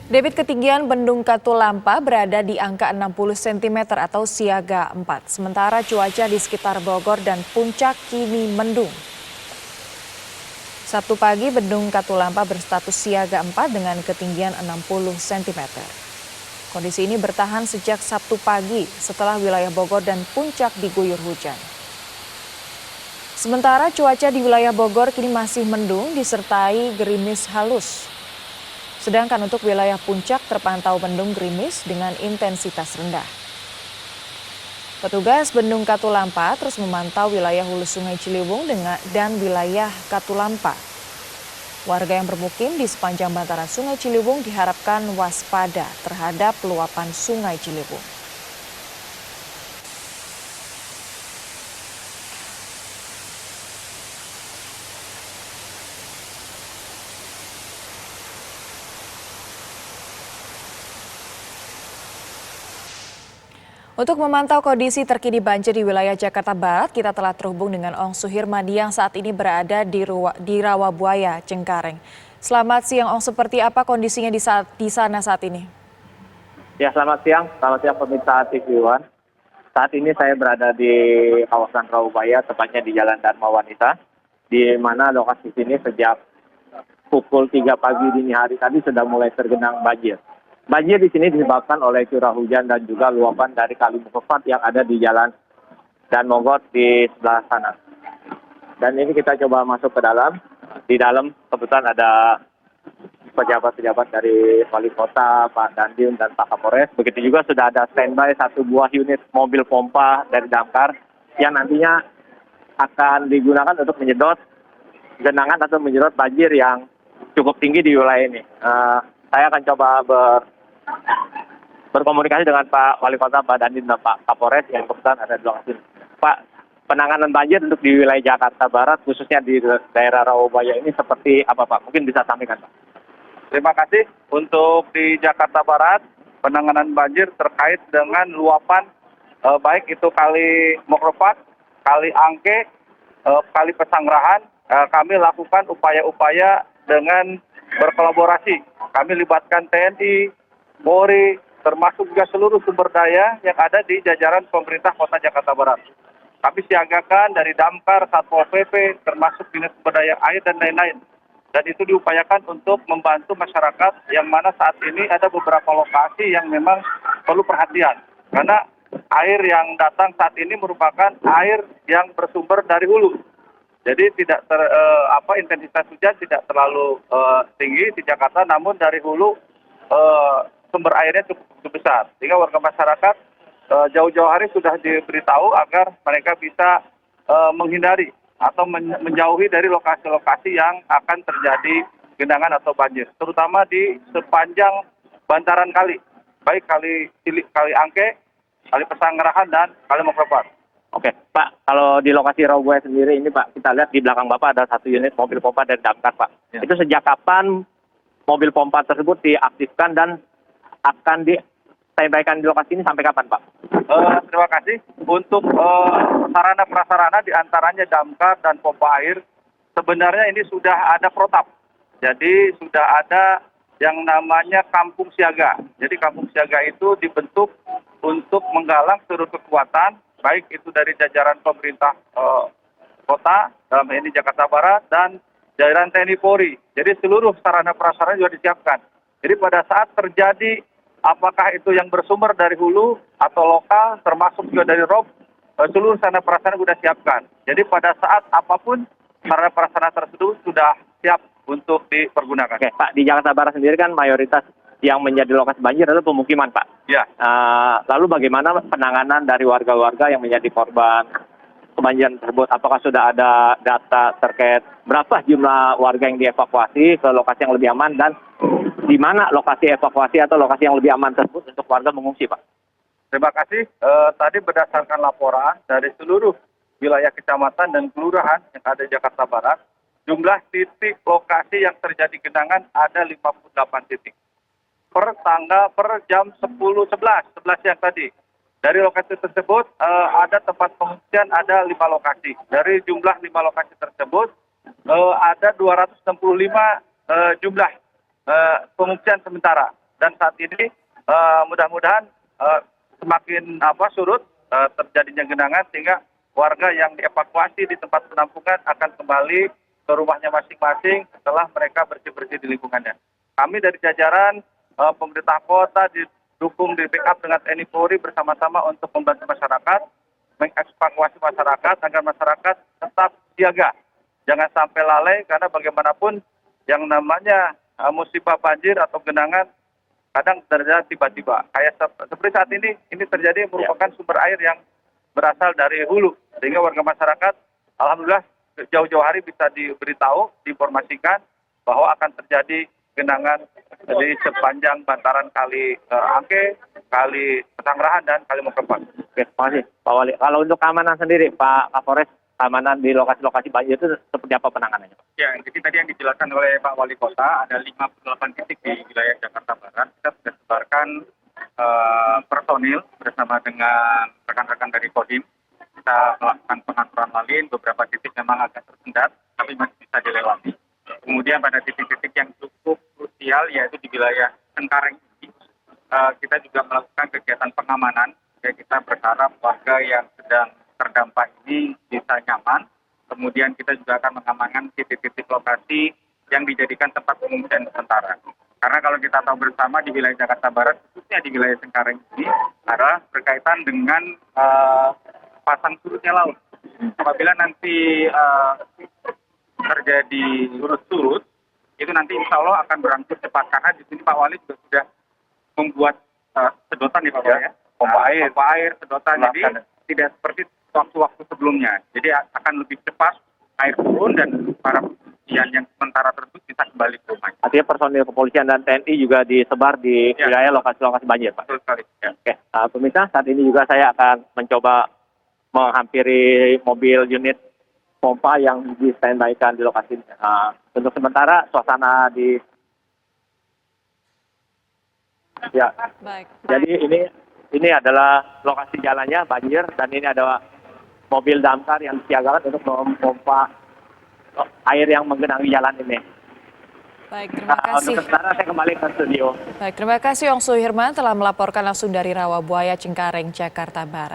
Debit ketinggian Bendung Katulampa berada di angka 60 cm atau siaga 4. Sementara cuaca di sekitar Bogor dan Puncak kini mendung. Sabtu pagi Bendung Katulampa berstatus siaga 4 dengan ketinggian 60 cm. Kondisi ini bertahan sejak Sabtu pagi setelah wilayah Bogor dan Puncak diguyur hujan. Sementara cuaca di wilayah Bogor kini masih mendung disertai gerimis halus. Sedangkan untuk wilayah Puncak terpantau mendung gerimis dengan intensitas rendah. Petugas Bendung Katulampa terus memantau wilayah hulu Sungai Ciliwung dan wilayah Katulampa. Warga yang bermukim di sepanjang bantaran Sungai Ciliwung diharapkan waspada terhadap luapan Sungai Ciliwung. Untuk memantau kondisi terkini banjir di wilayah Jakarta Barat, kita telah terhubung dengan Ong Suhirmadi yang saat ini berada di Rawabuaya, Cengkareng. Selamat siang, Ong. Seperti apa kondisinya di sana saat ini? Ya, selamat siang pemirsa TV One. Saat ini saya berada di kawasan Rawabuaya, tepatnya di Jalan Dharma Wanita, di mana lokasi sini sejak pukul 3 pagi dini hari tadi sudah mulai tergenang banjir. Banjir di sini disebabkan oleh curah hujan dan juga luapan dari Kali Mukefat yang ada di Jalan Dan Mogot di sebelah sana. Dan ini kita coba masuk ke dalam. Di dalam kebetulan ada pejabat-pejabat dari Wali Kota, Pak Dandim, dan Pak Kapolres. Begitu juga sudah ada standby satu buah unit mobil pompa dari damkar yang nantinya akan digunakan untuk menyedot genangan atau menyedot banjir yang cukup tinggi di wilayah ini. Saya akan coba berkomunikasi dengan Pak Wali Kota, Pak Dandim, dan Pak Kapolres yang kebetulan ada di lokasi. Pak, penanganan banjir untuk di wilayah Jakarta Barat, khususnya di daerah Rawabuaya ini seperti apa, Pak? Mungkin bisa sampaikan, Pak. Terima kasih. Untuk di Jakarta Barat, penanganan banjir terkait dengan luapan baik itu Kali Mokropat, Kali Angke, Kali Pesanggerahan, kami lakukan upaya-upaya dengan berkolaborasi. Kami libatkan TNI, Polri, termasuk juga seluruh sumber daya yang ada di jajaran pemerintah Kota Jakarta Barat. Kami siagakan dari damkar, Satpol PP, termasuk dinas sumber daya air dan lain-lain. Dan itu diupayakan untuk membantu masyarakat yang mana saat ini ada beberapa lokasi yang memang perlu perhatian. Karena air yang datang saat ini merupakan air yang bersumber dari hulu. Jadi tidak intensitas hujan tidak terlalu tinggi di Jakarta, namun dari hulu sumber airnya cukup besar. Sehingga warga masyarakat jauh-jauh hari sudah diberitahu agar mereka bisa menghindari atau menjauhi dari lokasi-lokasi yang akan terjadi genangan atau banjir. Terutama di sepanjang bantaran kali, baik Kali Angke, Kali Pesanggerahan, dan Kali Mokropat. Oke, Pak, kalau di lokasi Rawabuaya sendiri ini, Pak, kita lihat di belakang Bapak ada satu unit mobil pompa dari damkar, Pak. Ya. Itu sejak kapan mobil pompa tersebut diaktifkan dan akan ditembakkan di lokasi ini sampai kapan, Pak? Terima kasih. Untuk sarana prasarana diantaranya damkar dan pompa air, sebenarnya ini sudah ada protap. Jadi sudah ada yang namanya kampung siaga. Jadi kampung siaga itu dibentuk untuk menggalang seluruh kekuatan, baik itu dari jajaran pemerintah kota, dalam ini Jakarta Barat, dan jajaran TNI Polri. Jadi seluruh sarana prasarana juga disiapkan. Jadi pada saat terjadi apakah itu yang bersumber dari hulu atau lokal, termasuk juga dari rob, seluruh sarana prasarana sudah siapkan. Jadi pada saat apapun sarana prasarana tersebut sudah siap untuk dipergunakan. Oke, Pak, di Jakarta Barat sendiri kan mayoritas yang menjadi lokasi banjir adalah pemukiman, Pak. Ya. Lalu bagaimana penanganan dari warga-warga yang menjadi korban kebanjiran tersebut? Apakah sudah ada data terkait berapa jumlah warga yang dievakuasi ke lokasi yang lebih aman, dan di mana lokasi evakuasi atau lokasi yang lebih aman tersebut untuk warga mengungsi, Pak? Terima kasih. Tadi berdasarkan laporan dari seluruh wilayah kecamatan dan kelurahan yang ada di Jakarta Barat, jumlah titik lokasi yang terjadi genangan ada 58 titik. Per jam 11 siang tadi. Dari lokasi tersebut ada tempat pengungsian ada 5 lokasi. Dari jumlah 5 lokasi tersebut ada 265 jumlah pengungsian sementara. dan saat ini mudah-mudahan semakin surut terjadinya genangan sehingga warga yang dievakuasi di tempat penampungan akan kembali ke rumahnya masing-masing setelah mereka bersih-bersih di lingkungannya. Kami dari jajaran pemerintah kota didukung di backup dengan TNI Polri bersama-sama untuk membantu masyarakat, mengevakuasi masyarakat agar masyarakat tetap siaga. Jangan sampai lalai karena bagaimanapun yang namanya musibah banjir atau genangan kadang terjadi tiba-tiba. Kayak seperti saat ini terjadi merupakan sumber air yang berasal dari hulu. Sehingga warga masyarakat alhamdulillah jauh-jauh hari bisa diberitahu, diinformasikan bahwa akan terjadi genangan di sepanjang bantaran Kali Angke, Kali Pesanggerahan, dan Kali Mokrepas. Oke, terima kasih Pak Wali. Kalau untuk keamanan sendiri, Pak Kapolres, keamanan di lokasi-lokasi banjir itu seperti apa penanganannya? Ya, jadi tadi yang dijelaskan oleh Pak Wali Kota, ada 58 titik di wilayah Jakarta Barat. Kita sudah sebarkan personil bersama dengan rekan-rekan dari Kodim. Kita melakukan pengaturan lalin, beberapa titik memang agak tersendat, tapi masih bisa dilewati. Kemudian pada titik-titik yang cukup krusial, yaitu di wilayah Cengkareng ini, kita juga melakukan kegiatan pengamanan. Ya, kita berharap warga yang sedang terdampak ini bisa nyaman. Kemudian kita juga akan mengamankan titik-titik lokasi yang dijadikan tempat pengungsian sementara. Karena kalau kita tahu bersama di wilayah Jakarta Barat, khususnya di wilayah Cengkareng ini, adalah berkaitan dengan pasang surutnya laut. Apabila nanti terjadi surut-surut, itu nanti insya Allah akan berangsur cepat. Karena di sini Pak Wali juga sudah membuat sedotan nih Pak Wali ya. Pompa air, sedotan. Jadi tidak seperti waktu-waktu sebelumnya. Jadi akan lebih cepat air turun dan para pengungsian yang sementara tersebut bisa kembali ke rumah. Artinya personil kepolisian dan TNI juga disebar di wilayah lokasi-lokasi banjir, Pak. Betul sekali. Ya. Oke, pemirsa, saat ini juga saya akan mencoba menghampiri mobil unit pompa yang di-standby-kan di lokasi. Untuk sementara suasana di Baik. Jadi ini adalah lokasi jalannya banjir dan ini ada mobil damkar yang disiagakan untuk memompa air yang menggenangi jalan ini. Baik, terima kasih. Untuk sementara saya kembali ke studio. Baik, terima kasih Yong Suhirman telah melaporkan langsung dari Rawabuaya, Cengkareng, Jakarta Barat.